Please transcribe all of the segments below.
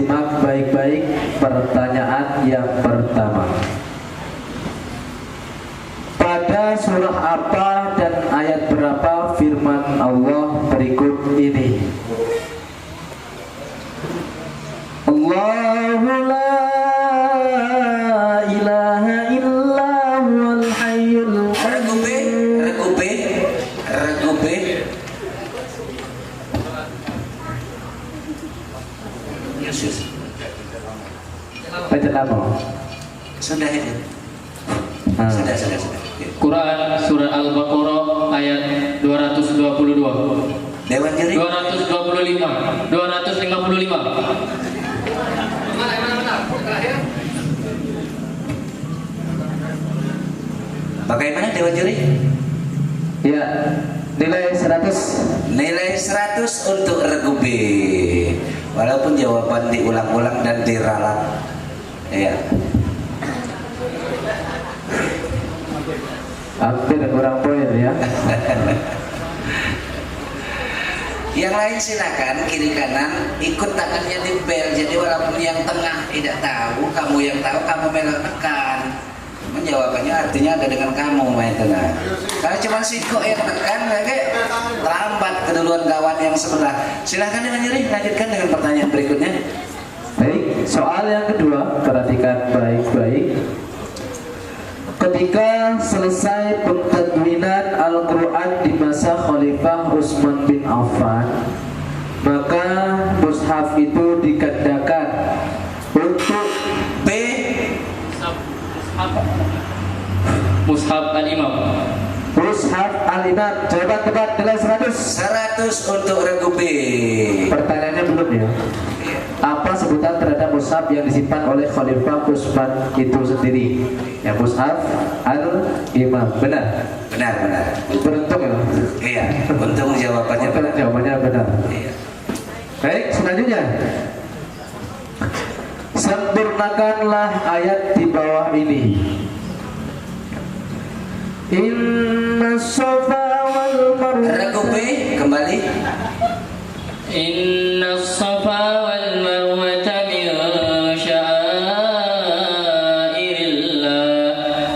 simak baik-baik pertanyaan yang pertama. Pada surah apa dan ayat berapa firman Allah berikut ini? Allahu la ilaha illa huwal hayyul qayyum. Regupe. Yesus. Baca nama. Sudah itu. Sudah. Quran surah Al-Baqarah ayat 222. Dewan Juri 225. Bagaimana Dewan Juri? Ya, nilai 100. Nilai 100 untuk Regupe. Walaupun jawaban diulang-ulang dan diralat. Ya. Hampir kurang poin ya. Yang lain silakan kiri kanan ikut tangannya di bel. Jadi walaupun yang tengah tidak tahu, kamu yang tahu kamu menekan. Menjawabannya artinya ada dengan kamu main tengah. Kalau cuma si kok yang tekan, kayak terlambat keduluan kawan yang sebelah. Silakan dengan Yuri lanjutkan dengan pertanyaan berikutnya. Baik, soal yang kedua, perhatikan baik-baik. Ketika selesai pentadwinan Al-Quran di masa Khalifah Utsman bin Affan, maka mushaf itu digandakan untuk Mushaf Al-Imam. Mushaf Al-Imam. Jawaban tepat nilai 100. 100 untuk Regupe. Pertanyaannya belum ya. Apa sebutan terhadap mushaf yang disimpan oleh Khalifah Utsman itu sendiri? Ya, mushaf Al-Imam. Benar. Beruntung ya. Iya, untung jawabannya benar. Jawabannya benar. Iya. Baik, selanjutnya. Sempurnakanlah ayat di bawah ini. Inna Safa wal Marwa. Regupe kembali. Inna Safa wal Marwata min sya'airillah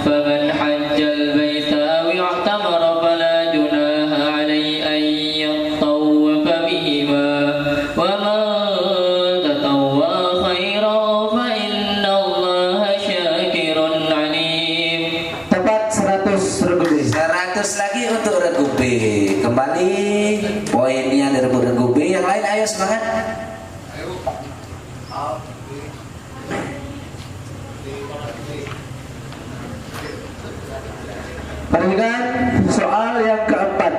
faman hajjal baita aw i'tamara fala junaha alayhi an yattawwafa bihima wa man tatawwa khairan fa inna Allaha syakirun alim. Tepat 100 Regupe. 100 lagi untuk Regupe. Kembali poinnya dari Regupe. Yang lain ayo semangat. Perhatikan soal yang keempat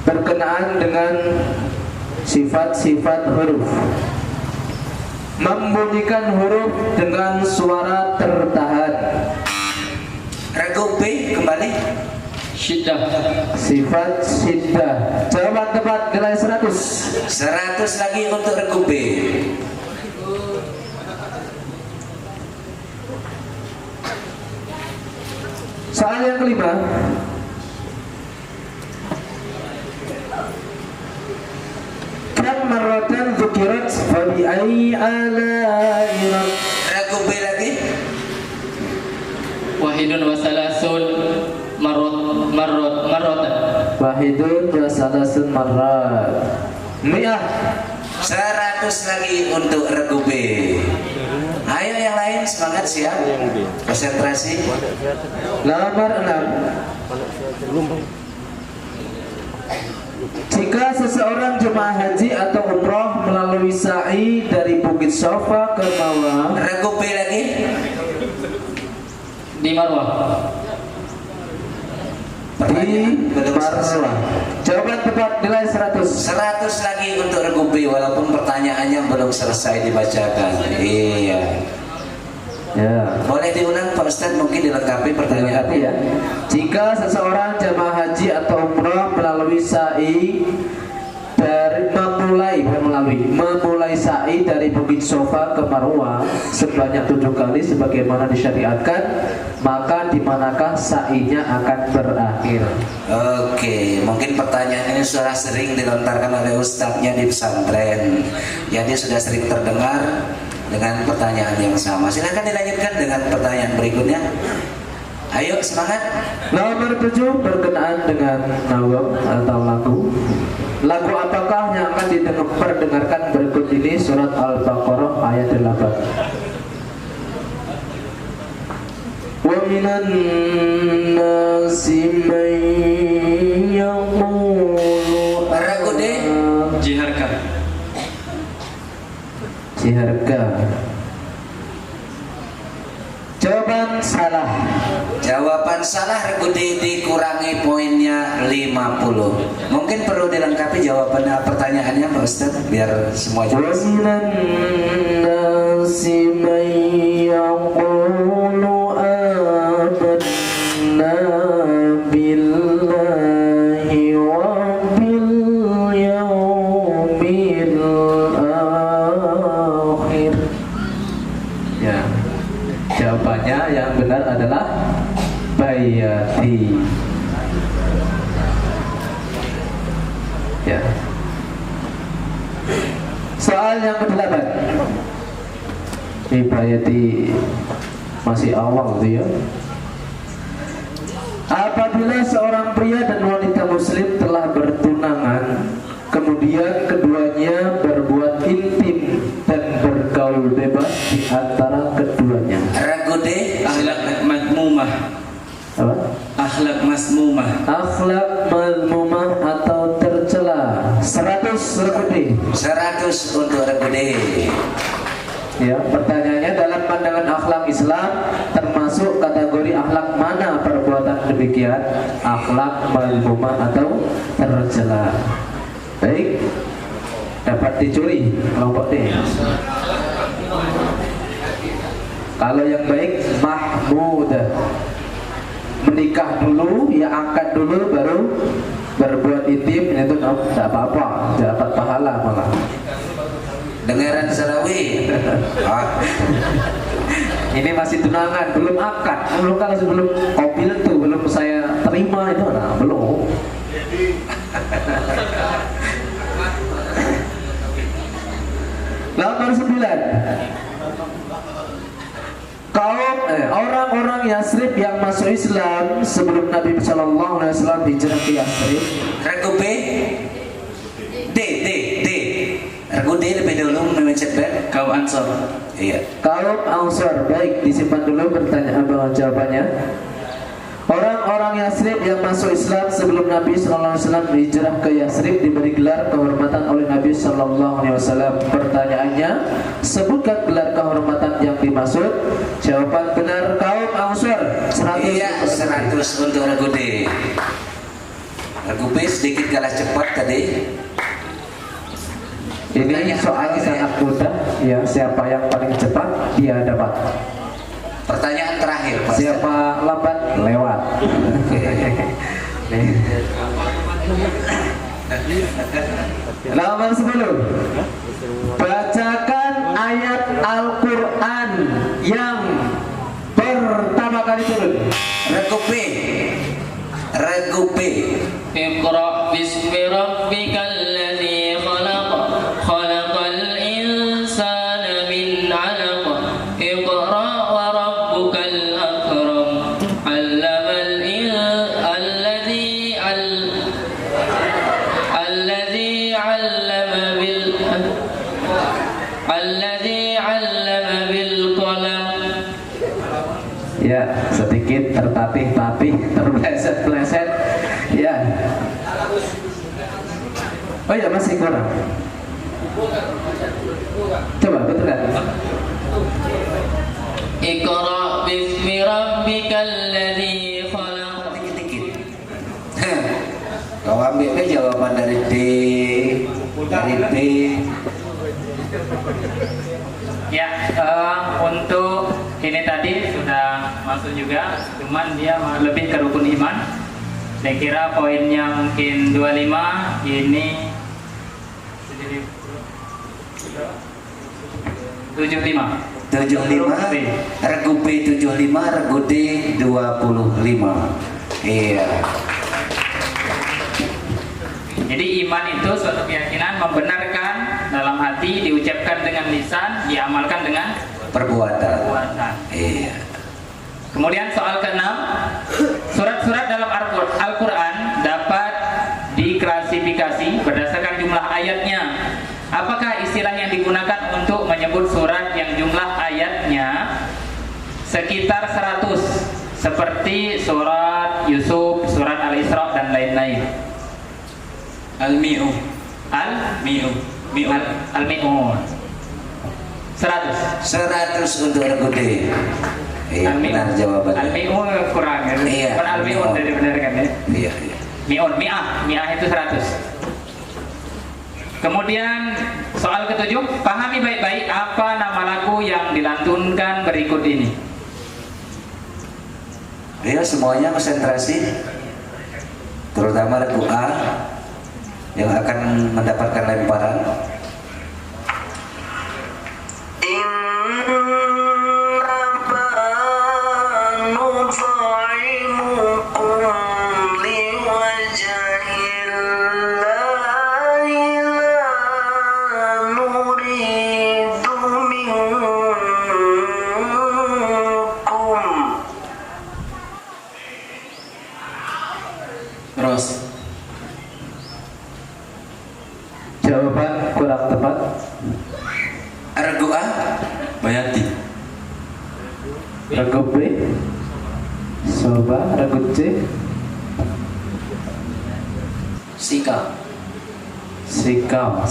berkenaan dengan sifat-sifat huruf. Membunyikan huruf dengan suara tertahan. Regupe kembali. Syiddah. Sifat syiddah. Jawaban tepat nilai 100. 100 lagi untuk Regupe. Soal yang kelima. Kam marratan dzukirat fa bi ayyi ala'i Regupe lagi. Wahidun wa salasun marratan. Wahidun wa salasun marrat. Mi'ah. 100 lagi untuk Regupe. Ayo yang lain semangat, siap. Konsentrasi. Nomor 6. Jika seseorang jemaah haji atau umroh melalui sa'i dari Bukit Safa ke Marwah, Regupe lagi. Di Marwah. di Belum selesai. Marwah. Jawaban tepat nilai 100. 100 lagi untuk Regupe walaupun pertanyaannya belum selesai dibacakan. Iya. Ya. Boleh diulang Pak Ustadz, mungkin dilengkapi pertanyaan Ya. Jika seseorang jemaah haji atau umroh melalui sa'i dari memulai sa'i dari Bukit Safa ke Marwah sebanyak 7 kali sebagaimana disyariatkan, maka di manakah sa'inya akan berakhir? Oke, mungkin pertanyaan ini sudah sering dilontarkan oleh ustadznya di pesantren. Jadi sudah sering terdengar dengan pertanyaan yang sama. Silakan dilanjutkan dengan pertanyaan berikutnya. Ayo semangat. Nomor 7 berkenaan dengan nawam atau lagu. Lagu apakah yang akan diperdengarkan berikut ini? Surat Al-Baqarah ayat 8. Wa minan nasi man yaqulu Ragu deh. Jiharga. Jawaban salah. Jawaban salah, Ragu deh, dikurangi poinnya 50. Mungkin perlu dilengkapi jawabannya, pertanyaannya Pak Ustadz biar semua jelas. Wa minan nasi man yaqulu billahi wa bil yawmil akhir. Ya, jawabannya yang benar adalah bayati. Ya. Soal yang ke-8. Bayati masih awal tuh ya. Apabila seorang pria dan wanita muslim telah bertunangan, kemudian keduanya berbuat intim dan bergaul bebas di antara keduanya. Ragu deh. Akhlak mazmumah. Apa? Akhlak mazmumah. Akhlak mazmumah atau tercela. 100 lebih. 100 untuk Ragu deh. Ya, pertanyaannya dalam pandangan akhlak Islam termasuk kategori akhlak mana perbuatan demikian? Akhlak mazmumah atau tercela. Baik, dapat dicuri kelompok D. Kalau yang baik mahmud, menikah dulu, ya angkat dulu baru berbuat intim, itu tidak apa-apa, dapat pahala malah. Dengaran Sarawi. Ini masih tunangan, belum akad. Belum, kalau sebelum kopil tuh belum saya terima itu, nah belum. Nomor 9. Orang-orang Yasrib yang masuk Islam sebelum Nabi Shallallahu Alaihi Wasallam hijrah ke Yasrib. Ragu B. D. Ragu D lebih dulu memencet B. Kaum Ansor. Iya. Kaum Ansor. Baik, disimpan dulu pertanyaan jawabannya. Orang-orang Yasrib yang masuk Islam sebelum Nabi Sallallahu Alaihi Wasallam hijrah ke Yasrib diberi gelar kehormatan oleh Nabi Sallallahu Alaihi Wasallam. Pertanyaannya, sebutkan gelar kehormatan yang dimaksud. Jawaban benar kaum Ansor. 100. Iya, 100 untuk Ragu D. Ragu B sedikit kalah cepat tadi. Ini soal sangat mudah. Ya, siapa yang paling cepat dia dapat. Pertanyaan terakhir, Pak. Siapa lambat lewat. Nomor 10. Bacakan ayat Al-Quran yang pertama kali turun. Ragu B. Ragu B. Iqra bismi rabbikal ladzi khalaq. Khalaqal insana min 'alaq. Iqra wa rabbukal akram. 'Allamal alladzi 'allama bil qalam. Ya, sedikit tertatih-tatih, terpleset-pleset. Ya. Oh ya, masih kurang. Coba betulkan. Iqra bismi rabbikal ladzi khalaq. Dikit-dikit. Kau ambil B jawaban dari D, dari B. Ya, untuk ini tadi sudah masuk juga, cuman dia lebih ke rukun iman. Saya kira poinnya mungkin 25, ini 75. 75, regu B 75, regu D 25. Iya. Jadi iman itu suatu keyakinan membenarkan dalam hati, diucapkan dengan lisan, diamalkan dengan Perbuatan. perbuatan. Iya. Kemudian soal ke-6, surat-surat dalam Al-Quran dapat diklasifikasi berdasarkan jumlah ayatnya. Apakah istilah yang digunakan untuk menyebut surat yang jumlah ayatnya sekitar 100, seperti surat Yusuf, surat Al-Isra dan lain-lain? Al-Mi'u. Al-Mi'un 100. 100 untuk regu D. Iya, benar jawabannya. Al-Mi'un kurang ya. Iya, Bukan Al-Mi'un Al-Mi'un. dari benar kan ya. Iya, iya. Mi'ah itu 100. Kemudian soal ke-7, pahami baik-baik apa nama lagu yang dilantunkan berikut ini. Ayo semuanya konsentrasi. Terutama regu A yang akan mendapatkan lemparan. Terus Jawaban kurang tepat. Regu A Bayati. Regu B. Coba regu C. Sika. Sikam.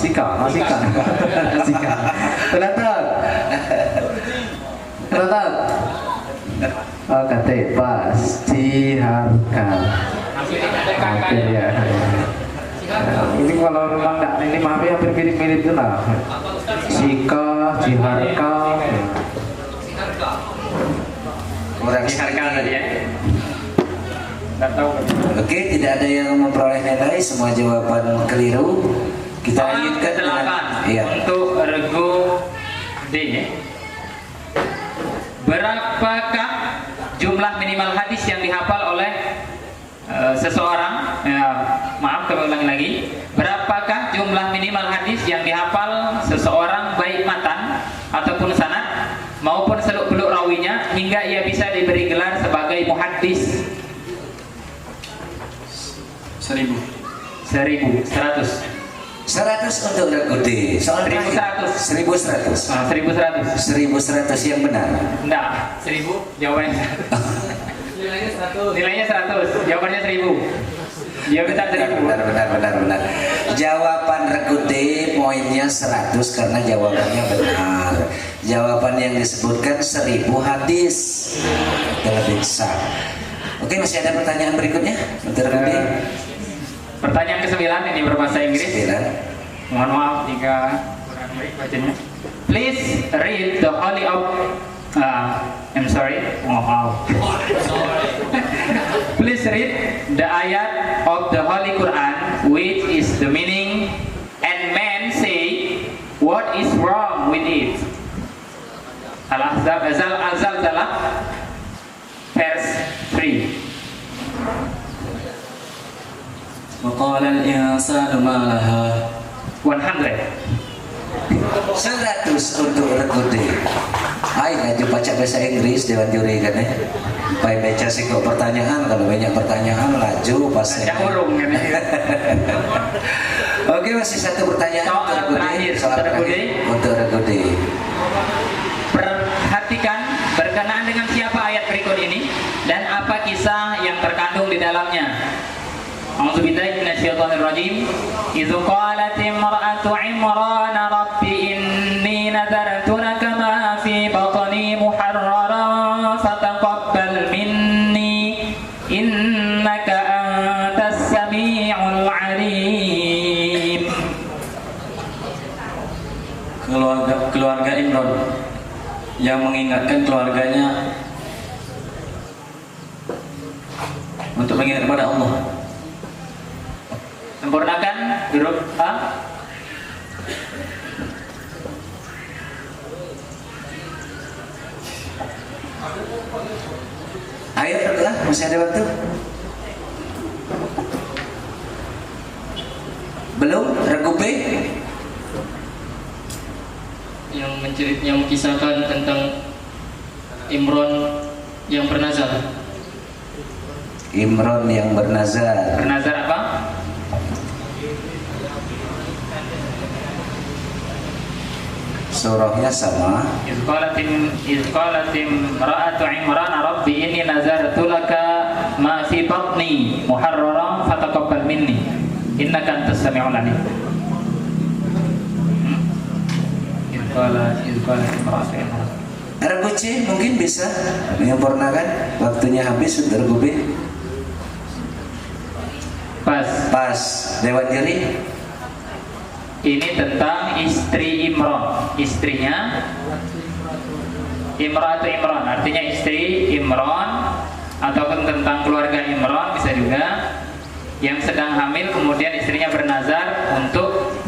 Kelihatan. Oh, kata pas. Ciharkan. Oke ya. Ini kalau memang nggak, ini maaf ya, hampir mirip-mirip itu lah. Sika, Ciharka. kurang Dihargai tadi ya. sedikit. Nggak tahu. Oke, tidak ada yang memperoleh nilai, semua jawaban keliru. Kita Soal lanjutkan dengan ke-8 iya. untuk regu D. Berapakah jumlah minimal hadis yang dihafal oleh seseorang? Ya, maaf, kami ulangi lagi. Berapakah jumlah minimal hadis yang dihafal seseorang, baik matan ataupun sanad maupun seluk-beluk rawinya, hingga ia bisa diberi gelar sebagai muhaddis? 1000. 100. 100 untuk regu D. Soal 1100. 1100. 1100. 1100 yang benar. Enggak, 1000 jawabannya 100. Nilainya 100, jawabannya 1000. Dia minta 1000. Benar. Jawaban regu D poinnya 100 karena jawabannya benar. Jawaban yang disebutkan 1000 hadis. Itu lebih sah. Oke, masih ada pertanyaan berikutnya untuk regu D? Pertanyaan ke-9 ini berbahasa Inggris. 9. Mohon maaf jika kurang baik bacanya. Please read the holy of I'm sorry. Wow. Please read the ayat of the Holy Quran, which is the meaning, and men say, what is wrong with it? Al-Ahzab Al-Zalzalah, verse 3. وقال الإنسان ما لها 100. 100 untuk regu D. Hai, ngaju baca bahasa Inggris dewan juri kan ya. Baik baca sih kok pertanyaan, kalau banyak pertanyaan laju pas Yang urung kan ya. Oke, masih satu pertanyaan Soal untuk regu D. terakhir, Soal untuk regu D. terakhir untuk regu D. Perhatikan berkenaan dengan siapa ayat berikut ini dan apa kisah yang terkandung di dalamnya. A'udzubillahi minasyaitonirrajim. Idzu qalat imra'atu Imran rabbi inni nadartu laka ma fi batni muharraran fataqabbal minni innaka antas samiul alim. Keluarga Imran yang mengingatkan keluarganya untuk mengingat kepada Allah. Sempurnakan huruf A. Ayo lah, masih ada waktu. Belum? Regu B? Yang mengisahkan tentang Imron yang bernazar. Imron yang bernazar. Bernazar apa? Surahnya sama. Izqalatim ra'atu Imran rabbi inni nazartu laka ma fi batni muharraran fataqabbal minni innaka antas samiul alim. Izqalatim ra'atu Imran. Regu C mungkin bisa menyempurnakan. Waktunya habis untuk regu B. Pas. Dewan juri. Ini tentang istri Imran, istrinya Imratu Imran, artinya istri Imran, ataupun tentang keluarga Imran bisa juga, yang sedang hamil kemudian istrinya bernazar untuk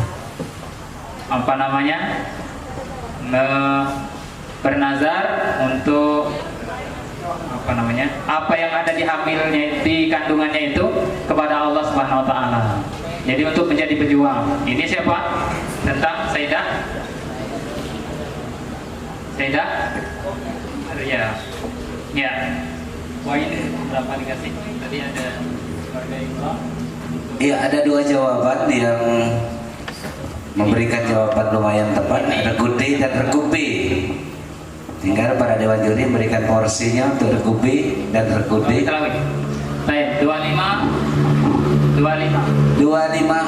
bernazar untuk apa yang ada di hamilnya, di kandungannya itu kepada Allah Subhanahu wa taala. Jadi untuk menjadi pejuang. Ini siapa? Tentang Sayyidah? Ya. Ya. Poin berapa dikasih? Tadi ada keluarga Imran. Iya, ada 2 jawaban yang memberikan jawaban lumayan tepat. Regu D dan regu B. Tinggal para dewan juri memberikan porsinya untuk regu B dan regu D. Baik, 25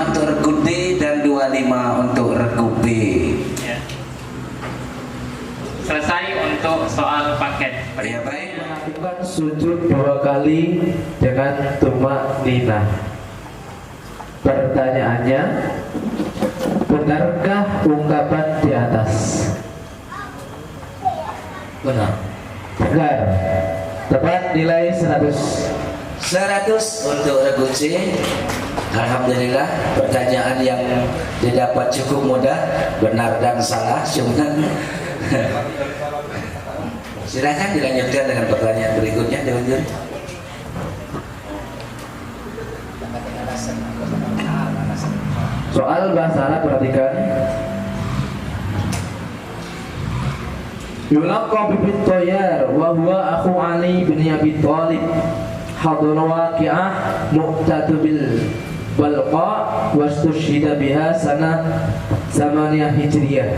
untuk regu D dan 25 untuk regu B. ya. Selesai untuk soal paket. Ya baik. Melakukan sujud 2 kali dengan tumak nina. Pertanyaannya, benarkah ungkapan di atas? Benar. Tepat, nilai 100. 100 untuk regu C. Alhamdulillah, pertanyaan yang didapat cukup mudah, benar dan salah, cuman silakan dilanjutkan dengan pertanyaan berikutnya, Dewan Juri. Soal bahasa Arab, perhatikan. Yulaqab bin Tayyar wa huwa akhu Ali bin Abi Thalib. Hadar waqi'ah mu'tatu bil balqa wastushhida biha sanah 8 Hijriyah.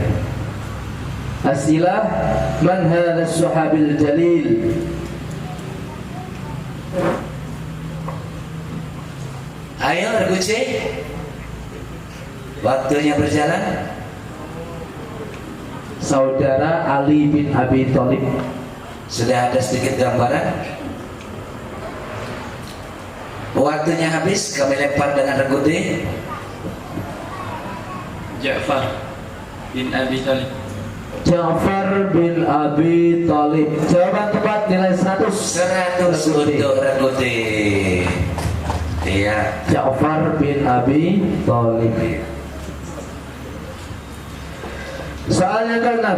Asilah, man hadha as-sahabil jalil? Ayo regu C. Waktunya berjalan. Saudara Ali bin Abi Thalib. Sudah ada sedikit gambaran. Waktunya habis, kami lempar dengan regu D. Ja'far bin Abi Thalib. Ja'far bin Abi Thalib. Jawaban tepat, nilai 100. 100 untuk regu D. Iya. Ja'far bin Abi Thalib. Soal yang ke-6.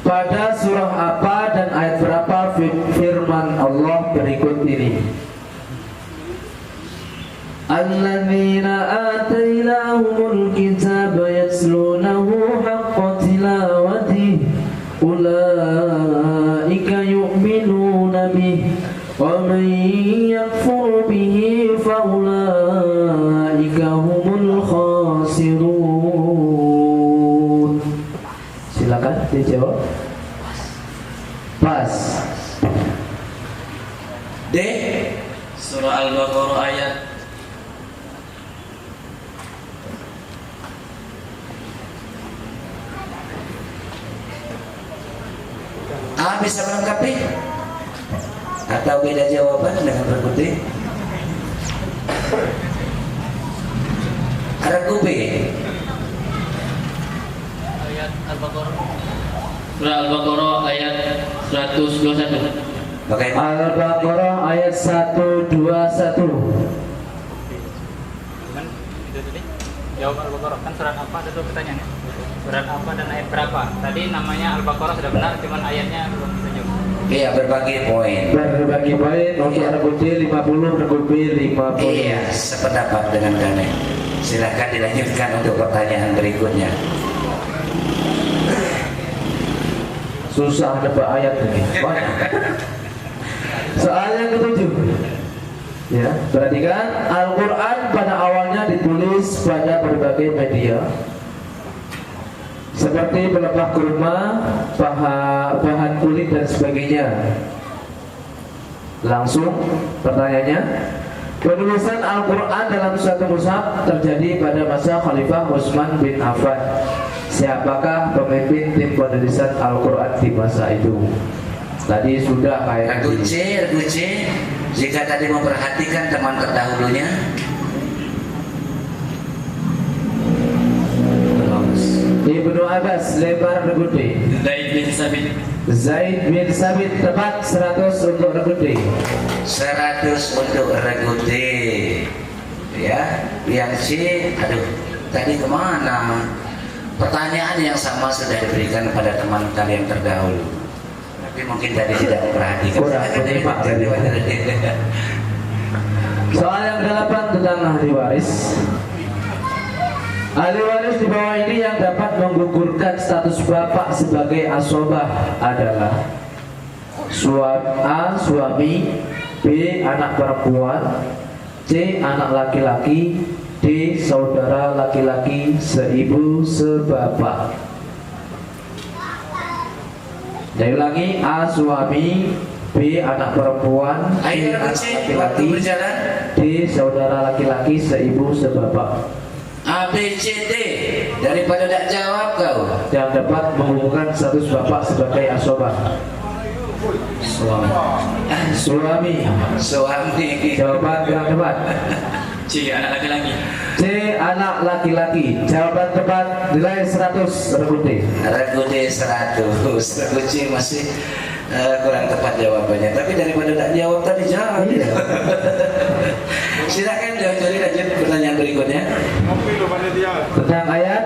Pada surah apa dan ayat berapa firman Allah berikut ini? Alladzina atainahumul kitaba yatslunahu haqqa tilawatihi ulaika yu'minuna bihi wa man yakfur bihi fa ulaika humul khasirun. Silakan dijawab. Pas. D. Surah Al-Baqarah ayat A bisa melengkapi? Atau beda jawaban dengan regu D? Regu B. ayat Al-Baqarah. Surah Al-Baqarah ayat 121. Bagaimana? Al-Baqarah ayat 121. Kan itu tadi jawab Al-Baqarah, kan surat apa, ada 2 pertanyaan ya? Surat apa dan ayat berapa? Tadi namanya Al-Baqarah sudah benar, cuman ayatnya belum bisa jawab. Iya, berbagi poin. Berbagi poin untuk regu D 50, regu B 50. Iya, sependapat dengan kami. Silakan dilanjutkan untuk pertanyaan berikutnya. Susah nebak ayat ini. Soal yang ketujuh. Ya, perhatikan, Al-Quran pada awalnya ditulis pada berbagai media seperti pelepah kurma, bahan kulit dan sebagainya. Langsung pertanyaannya, penulisan Al-Quran dalam suatu mushaf terjadi pada masa Khalifah Utsman bin Affan. Siapakah pemimpin tim penulisan Al-Quran di masa itu? Tadi sudah kayak Regu C. Jika tadi memperhatikan teman terdahulunya, Ibnu Abbas, lebar regu D. Zaid bin Sabit. Zaid bin Sabit, tepat 100 untuk regu D. 100 untuk regu D. Ya, yang C, aduh, tadi kemana? Pertanyaan yang sama sudah diberikan pada teman kalian terdahulu. Tapi mungkin tadi tidak memperhatikan. Kurang menyimak tadi. Soal yang ke-8 tentang ahli waris. Ahli waris di bawah ini yang dapat menggugurkan status bapak sebagai asobah adalah A. Suami, B. Anak perempuan, C. Anak laki-laki, D. Saudara laki-laki seibu sebapak. Saya ulangi, A. Suami, B. Anak perempuan, C. Ayo Anak C, waktu laki-laki, berjalan. D. Saudara laki-laki seibu sebapak. A, B, C, D. Daripada tidak jawab kau. Yang dapat menghubungkan status bapak sebagai asobah. Suami. Jawaban yang tepat. C. Anak laki-laki. C. Anak laki-laki. Jawaban tepat nilai 100 regu D. Regu D 100. Regu C masih kurang tepat jawabannya. Tapi daripada tidak jawab tadi jawab. Iya. Silakan jadi lanjut pertanyaan berikutnya. Tentang ayat,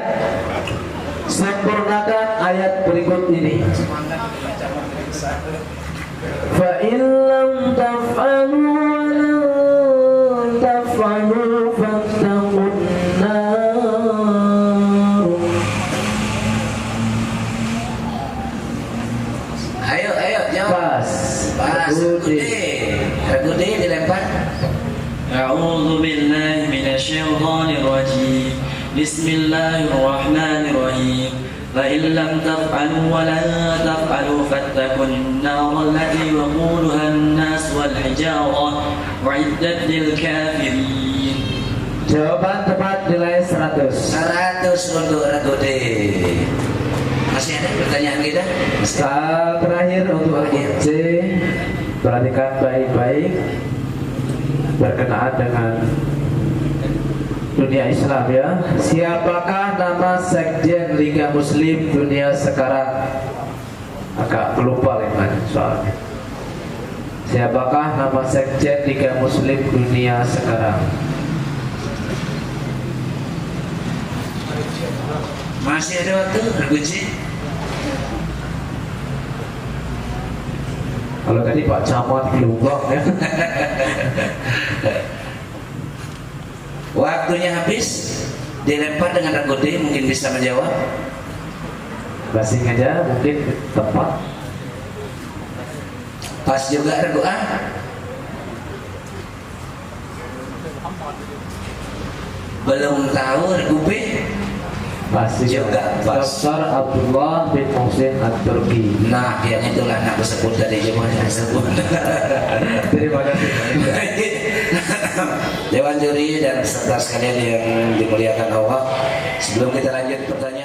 sempurnakan ayat berikut ini. Fa in lam taf'alu wa lan taf'alu fattaqun nar. Ayo jawab. Pas. Regu D. Regu D dilempar. أعوذ بالله من الشيطان الرجيم بسم الله الرحمن الرحيم فإن لم تفعلوا ولن تفعلوا فاتقوا النار التي وقودها الناس والحجارة أعدت للكافرين. Jawaban tepat nilai 100. 100 untuk regu D. Masih ada pertanyaan kita? Soal terakhir untuk regu C. Perhatikan baik-baik berkenaan dengan dunia Islam ya. Siapakah nama sekjen Liga Muslim dunia sekarang? Agak lupa lagi soalnya. Siapakah nama sekjen Liga Muslim dunia sekarang? Masih ada waktu regu C. Kalau tadi Pak Camat Lubang ya. Waktunya habis. Dilempar dengan regu D, mungkin bisa menjawab. Basing aja mungkin tepat. Pas juga regu A. Belum tahu regu B. Basing Juga pas. Dr. Abdullah bin Muhsin At-Turki. Nah, yang itulah nak disebut dari jemaah tersebut. Terima kasih. Dewan juri dan peserta sekalian yang dimuliakan Allah. Sebelum kita lanjut pertanyaan.